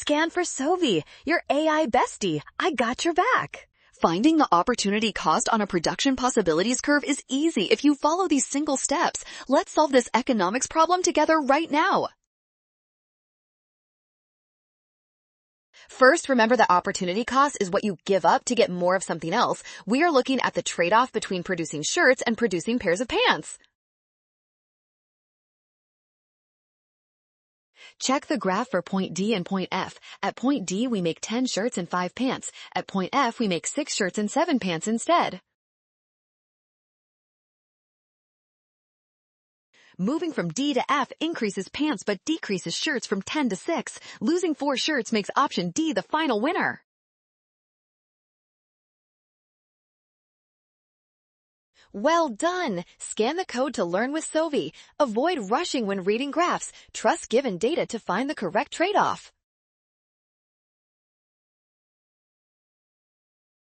Scan for Sovi, your AI bestie. I got your back. Finding the opportunity cost on a production possibilities curve is easy if you follow these single steps. Let's solve this economics problem together right now. First, remember that opportunity cost is what you give up to get more of something else. We are looking at the trade-off between producing shirts and producing pairs of pants. Check the graph for point D and point F. At point D, we make 10 shirts and 5 pants. At point F, we make 6 shirts and 7 pants instead. Moving from D to F increases pants but decreases shirts from 10 to 6. Losing 4 shirts makes option D the final winner. Well done! Scan the code to learn with Sovi. Avoid rushing when reading graphs. Trust given data to find the correct trade-off.